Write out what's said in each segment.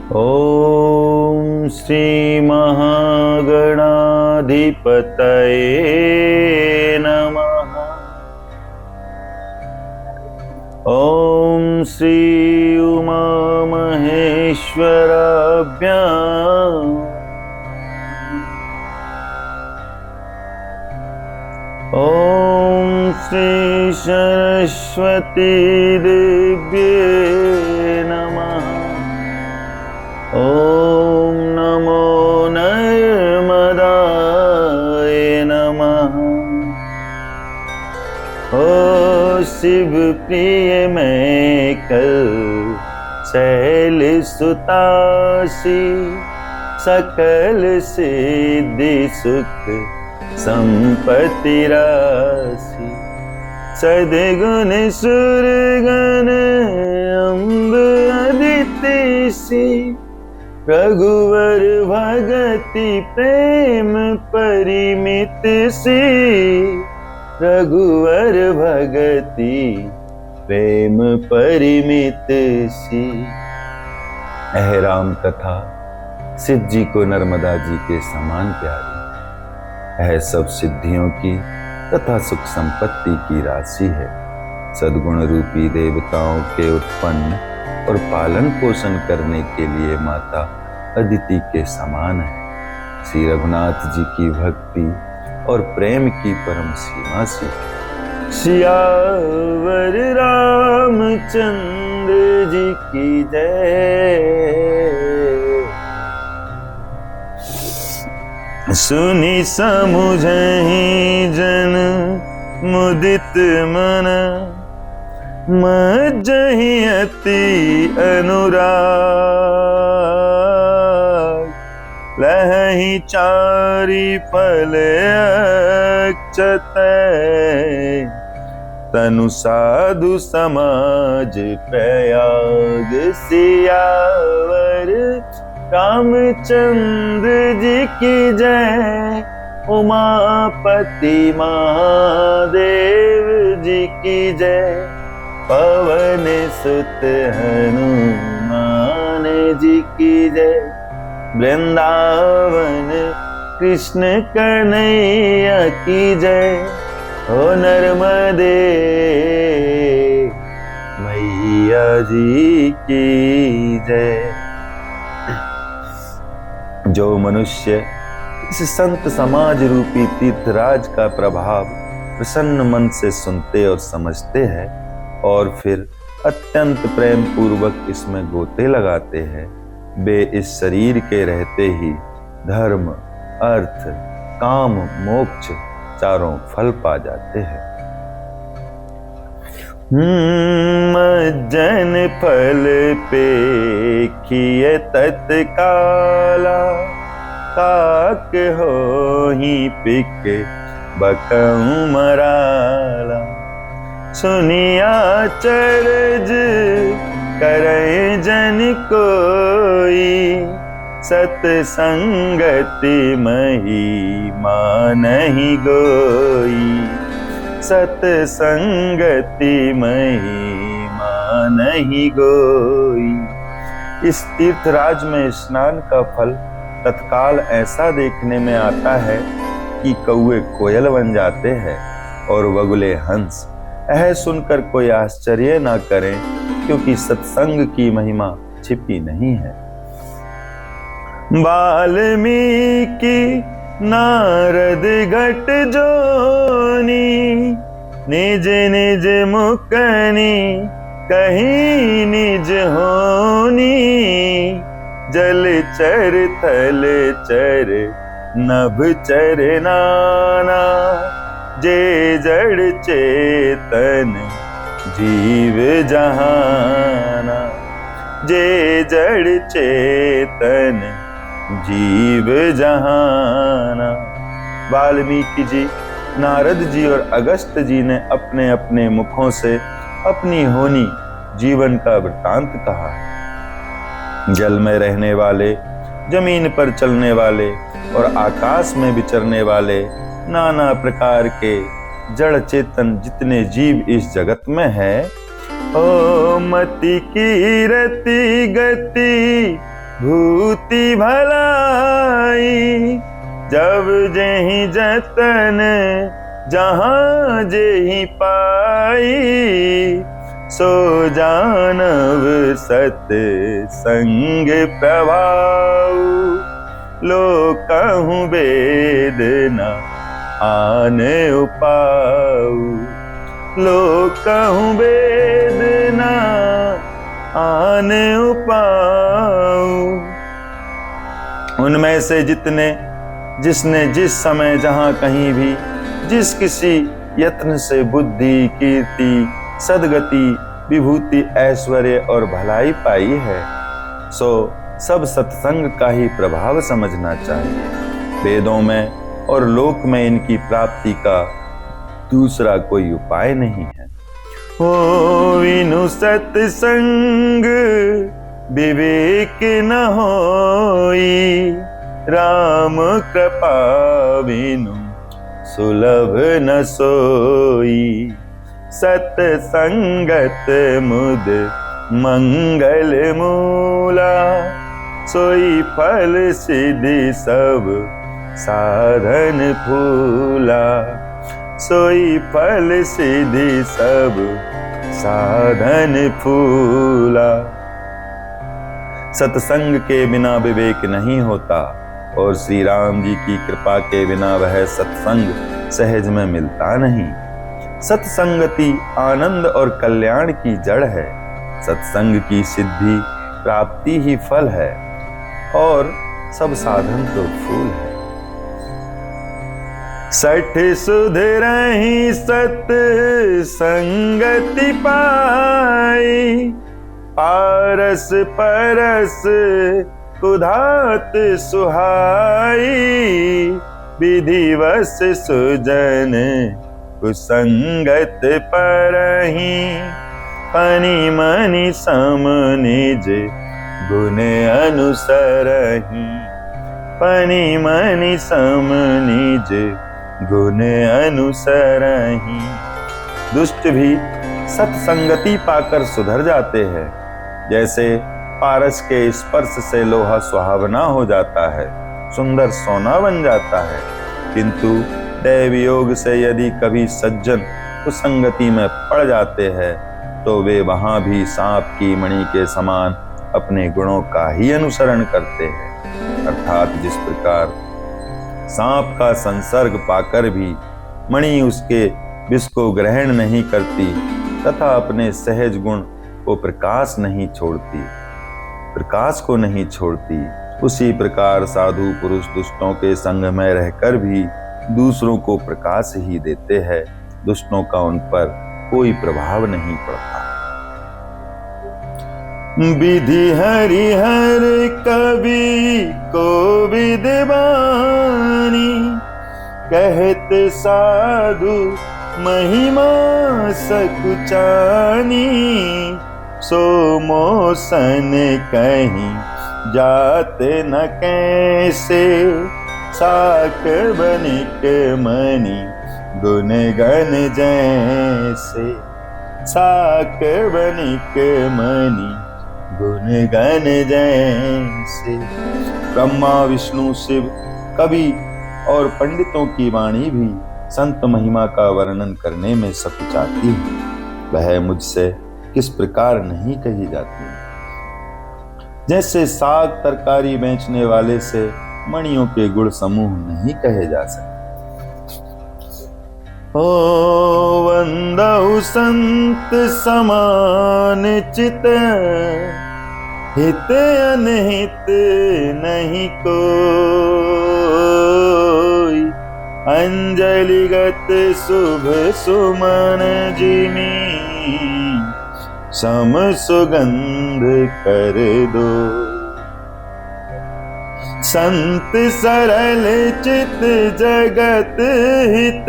ओम श्री महागणाधिपतये नमः। ओम श्री उमा महेश्वराभ्याम्। ओम श्री सरस्वती देव्ये नमः। ओम नमो नर्मदाय नमः। ओ शिव प्रिय मैं कल शैल सुतासी, सकल सिद्धि सुख संपत्ति राशि। सद्गुण सुरगण अम्ब अदिति सी, रघुवर भगति प्रेम परिमित सी। रघुवर भगति प्रेम परिमित सी। राम कथा शिव जी को नर्मदा जी के समान प्यारी है। सब सिद्धियों की तथा सुख संपत्ति की राशि है। सद्गुण रूपी देवताओं के उत्पन्न और पालन पोषण करने के लिए माता अदिति के समान है। श्री रघुनाथ जी की भक्ति और प्रेम की परम सीमा सी। सियावर रामचंद्र जी की जय। सुनी समुझहि जन मुदित मन, मज्जहि अति अनुराग। लहहि चारि फल अक्षतय, तनु साधु समाज प्रयाग। सियावर रामचंद्र जी की जय। उमापति महादेव जी की जय। पवन सुत हनुमान जी की जय। वृंदावन कृष्ण कन्हैया की जय। ओ नर्मदे मैया जी की जय। जो मनुष्य इस संत समाज रूपी तीर्थराज का प्रभाव प्रसन्न मन से सुनते और समझते हैं और फिर अत्यंत प्रेम पूर्वक इसमें गोते लगाते हैं, वे इस शरीर के रहते ही धर्म, अर्थ, काम, मोक्ष चारों फल पा जाते हैं। मज्जन फल पेखिए तत्काला, काक होहि पिक बकऊँ मराला। सुनिया चरज करे जन कोई, सतसंगति महिमा नहीं गोई। सतसंगति महिमा नहीं गोई। इस तीर्थराज में स्नान का फल तत्काल ऐसा देखने में आता है कि कौवे कोयल बन जाते हैं और बगुले हंस। यह सुनकर कोई आश्चर्य ना करें, क्योंकि सत्संग की महिमा छिपी नहीं है। वाल्मीकि नारद घट जोनी, निज निज मुकनि कहीं निज होनी। जल चर थल चर नभ चर नाना, जे जड़ चेतन जीव जहाना। जे जड़ चेतन जीव जहाना। वाल्मीकि जी, नारद जी और अगस्त जी ने अपने अपने मुखों से अपनी होनी जीवन का वृतांत कहा। जल में रहने वाले, जमीन पर चलने वाले और आकाश में विचरने वाले नाना प्रकार के जड़ चेतन जितने जीव इस जगत में है, ओ मति की रति गति भूति भलाई, जब जेहि जतन जहाँ जेहि पाई, सो जानव सत संग प्रभाव, लोकहु वेद न आन उपाऊ, लोकहु वेद न आन उपाऊ। उनमें से जिसने जिस समय जहाँ कहीं भी जिस किसी यत्न से बुद्धि, कीर्ति, सदगति, विभूति, ऐश्वर्य और भलाई पाई है, सो सब सत्संग का ही प्रभाव समझना चाहिए। वेदों में और लोक में इनकी प्राप्ति का दूसरा कोई उपाय नहीं है। हो विनु सत्संग विवेक न होई, राम कृपा बिनु सुलभ न सोई, सत्संगत मुद मंगल मूला, सोई फल सिद्धि सब साधन फूला, सोई फल सिद्धि सब साधन फूला। सत्संग के बिना विवेक नहीं होता और श्री राम जी की कृपा के बिना वह सत्संग सहज में मिलता नहीं। सत्संगति आनंद और कल्याण की जड़ है। सत्संग की सिद्धि प्राप्ति ही फल है और सब साधन तो फूल है। सठ सुधरहि सत संगति पाई, पारस परस कुधात सुहाई, विधिवश सुजन कुसंगत परहि, पनि मनि सम निज गुण अनुसरहि, पनि मनि सम निज गुण अनुसरहि। दुष्ट भी सत्संगति पाकर सुधर जाते हैं। जैसे पारस के स्पर्श से लोहा सुहावना हो जाता है, सुंदर सोना बन जाता है, किंतु दैव योग से यदि कभी सज्जन कुसंगति में पड़ जाते हैं तो वे वहां भी सांप की मणि के समान अपने गुणों का ही अनुसरण करते हैं। अर्थात जिस प्रकार सांप का संसर्ग पाकर भी मणि उसके विष को ग्रहण नहीं करती तथा अपने सहज गुण को प्रकाश को नहीं छोड़ती, उसी प्रकार साधु पुरुष दुष्टों के संग में रहकर भी दूसरों को प्रकाश ही देते हैं। दुष्टों का उन पर कोई प्रभाव नहीं पड़ता। विधि हरिहर कवि को विद्वानी, कहत साधु महिमा सकुचानी, सो मोसन कहीं जात न कैसे, साक बनिक मणि गुण गण जैसे, साक बनिक मणि गुण गण जैसे। ब्रह्मा विष्णु शिव कवि और पंडितों की वाणी भी संत महिमा का वर्णन करने में सकुचाती है, वह मुझसे किस प्रकार नहीं कही जाती। जैसे साग तरकारी बेचने वाले से मणियों के गुण समूह नहीं कहे जा सकते। ओ वंदहु संत समान चित, हित अनहित नहीं कोई, अंजलिगत शुभ सुमन जिमी, सम सुगंध कर दो। संत सरल चित जगत हित,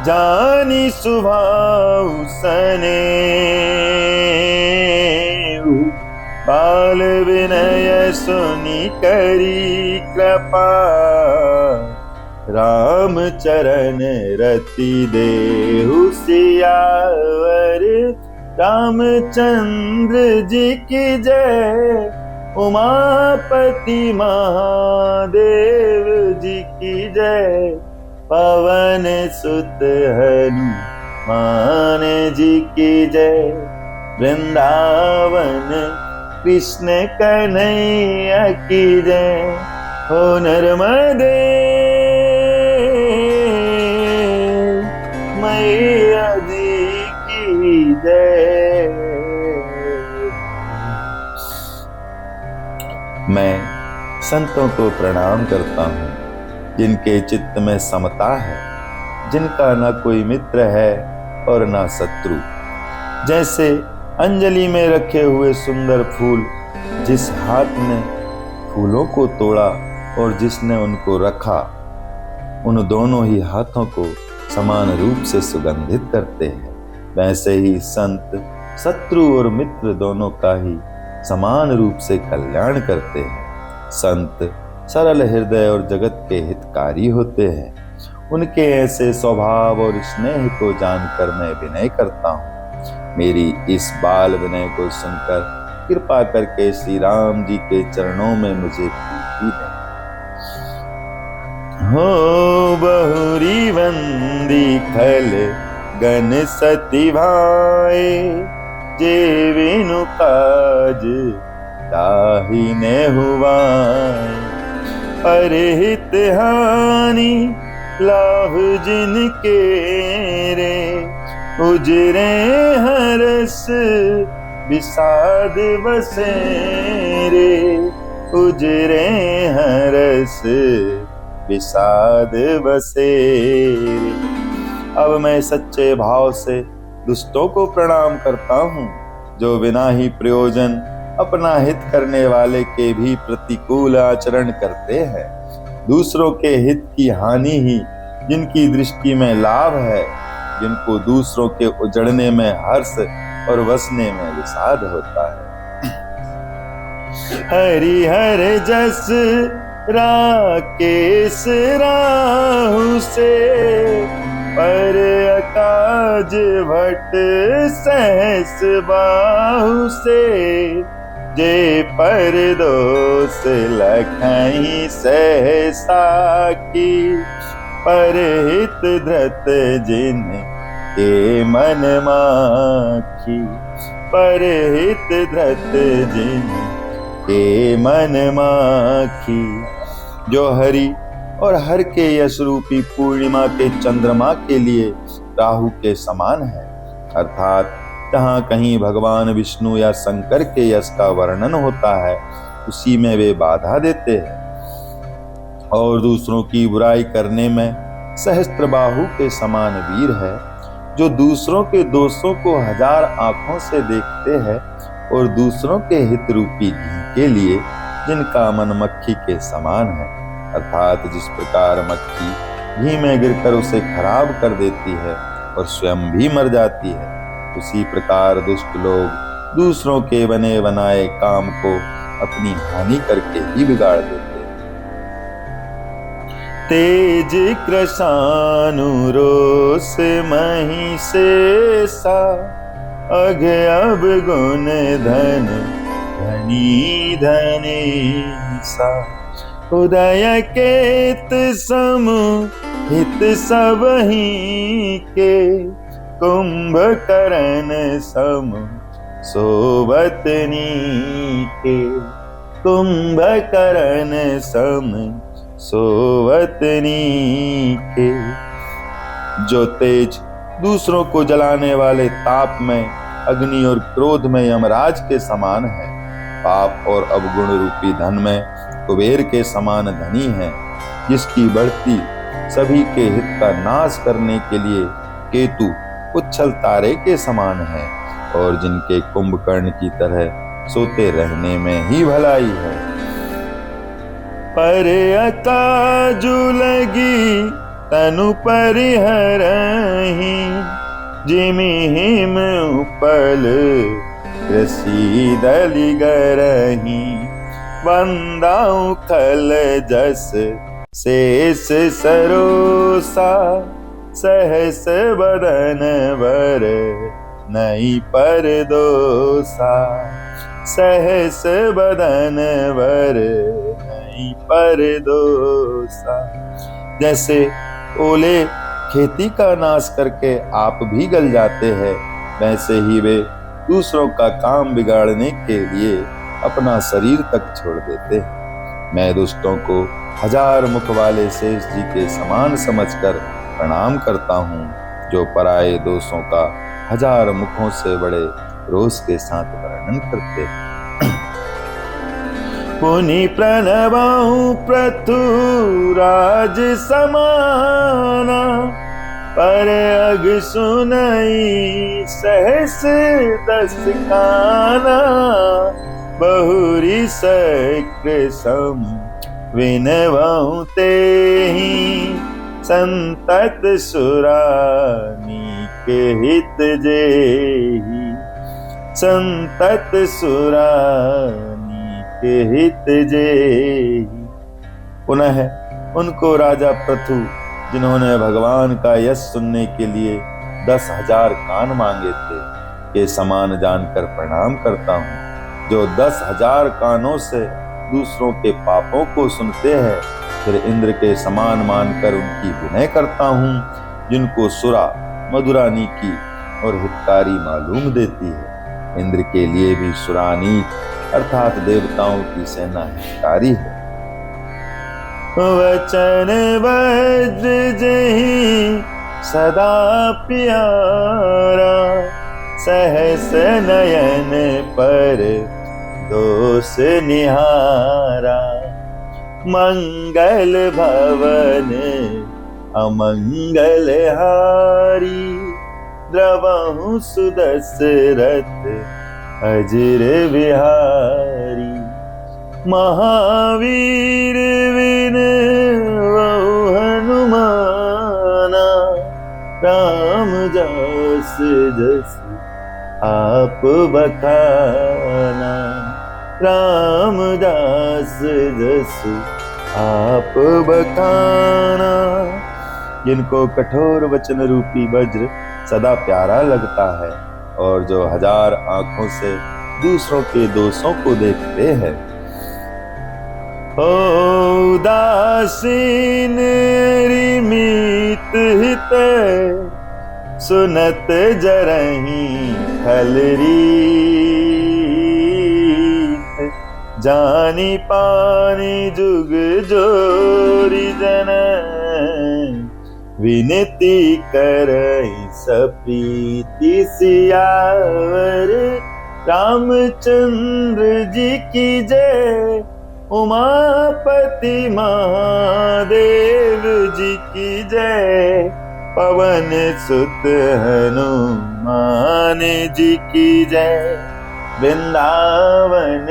जानी सुभाव सने, बाल विनय सुनि करी कृपा, राम चरण रति देहु सियावर, रामचंद्र जी की जय, उमापति महादेव जी की जय। पवन सुत हनुमान जी की जय। वृंदावन कृष्ण कन्हैया की जय। हो नर्मदे मैया जी की जय। मैं संतों को प्रणाम करता हूँ जिनके चित्त में समता है, जिनका ना कोई मित्र है और ना शत्रु। जैसे अंजलि में रखे हुए सुंदर फूल, जिस हाथ ने फूलों को तोड़ा और जिसने उनको रखा, उन दोनों ही हाथों को समान रूप से सुगंधित करते हैं। वैसे ही संत शत्रु और मित्र दोनों का ही समान रूप से कल्याण करते हैं। संत सरल हृदय और जगत के हितकारी होते हैं। उनके ऐसे स्वभाव और स्नेह को जानकर मैं विनय करता हूँ। मेरी इस बाल विनय को सुनकर कृपा करके श्री राम जी के चरणों में मुझे प्रीति दें। हो बहुरी वंदी खल गण सती भाए, जे विनु काज ताहि ने हुआ। अरहित हानि लाभ जिनके रे, उजरे हरस विषाद बसे रे। उजरे हरस विषाद बसे रे। अब मैं सच्चे भाव से दुष्टों को प्रणाम करता हूँ, जो बिना ही प्रयोजन अपना हित करने वाले के भी प्रतिकूल आचरण करते हैं। दूसरों के हित की हानि ही जिनकी दृष्टि में लाभ है, जिनको दूसरों के उजड़ने में हर्ष और वसने में विषाद होता है। हरिहर जस राकेश राहु से, पर अकाज भट सहस बाहु से। जे पर दोष लखहि सहसा की, पर हित धृत जिन के मन माखी। पर हित धृत जिन के मन माखी। जो हरि और हर के यश रूपी पूर्णिमा के चंद्रमा के लिए राहु के समान है, अर्थात जहाँ कहीं भगवान विष्णु या शंकर के यश का वर्णन होता है, उसी में वे बाधा देते हैं। और दूसरों की बुराई करने में सहस्त्रबाहु के समान वीर है, जो दूसरों के दोषों को 1000 आंखों से देखते हैं और दूसरों के हित रूपी घी के लिए जिनका मन मक्खी के समान है, अर्थात जिस प्रकार मक्खी घी में गिरकर उसे खराब कर देती है और स्वयं भी मर जाती है, उसी प्रकार दुष्ट लोग दूसरों के बने बनाए काम को अपनी हानि करके ही बिगाड़ देते हैं। तेज कृशानु रोष महिषेषा, अघ अब गुण धन धनी धनेशा। उदय केत सम हित सबहि के, कुंभकर्ण सम सोबतनी के। कुंभकर्ण सम सोवतनी के। जो तेज दूसरों को जलाने वाले ताप में, अग्नि और क्रोध में यमराज के समान है, पाप और अवगुण रूपी धन में कुबेर के समान धनी है, जिसकी बढ़ती सभी के हित का नाश करने के लिए केतु उच्छल तारे के समान है, और जिनके कुंभकर्ण की तरह सोते रहने में ही भलाई है। पर अकाजु लगी तनु परिहरहि, जिमि हिम उपल कृषि दलि गरहि। बंदाऊ खल जस शेष सरोसा, सहस बदन वर नहीं पर दोसा। सहस बदन वर नहीं पर दोसा। जैसे ओले खेती का नाश करके आप भी गल जाते हैं, वैसे ही वे दूसरों का काम बिगाड़ने के लिए अपना शरीर तक छोड़ देते हैं। मैं दुष्टों को 1000 मुख वाले शेष जी के समान समझकर प्रणाम करता हूँ, जो पराये दोषों का 1000 मुखों से बड़े रोष के साथ वर्णन करते हैं। पुनि प्रणवाऊं पृथुराज समाना, पर अग सुनई सहस 10 काना। बहुरी सक्र सम विनवऊं तेहि, संतत सुरानी के हित जेहि। संतत सुरानी के हित जेहि। पुनः उनको राजा पृथु, जिन्होंने भगवान का यश सुनने के लिए 10,000 कान मांगे थे, के समान जानकर प्रणाम करता हूँ, जो 10,000 कानों से दूसरों के पापों को सुनते हैं, फिर इंद्र के समान मानकर उनकी विनय करता हूँ, जिनको सुरा मधुरानी की और हितकारी मालूम देती है। इंद्र के लिए भी सुरानी अर्थात देवताओं की सेना हितकारी है। वचन वज्र जहि सदा प्यारा, सहस नयन पर दोष निहारा। मंगल भवन अमंगल हारी, द्रवहु सुदशरथ अजर विहारी। महावीर विनवउ हनुमाना, राम जस जस आप बखाना। राम दास जस आप बखाना। जिनको कठोर वचन रूपी वज्र सदा प्यारा लगता है, और जो 1000 आंखों से दूसरों के दोषों को देखते हैं। उदासीन रिमित हित, सुनत जरहि खलरीत। जानी पानी जुग जोरी जन, विनती करहि सप्रीति सियावर। रामचंद्र जी की जय, उमापति महादेव जी की जय। पवन सुत हनुमान जी की जय। वृंदावन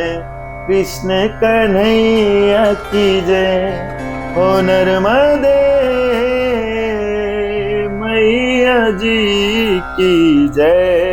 कृष्ण कन्हैया की जय। हो नर्मदे मैया जी की जय।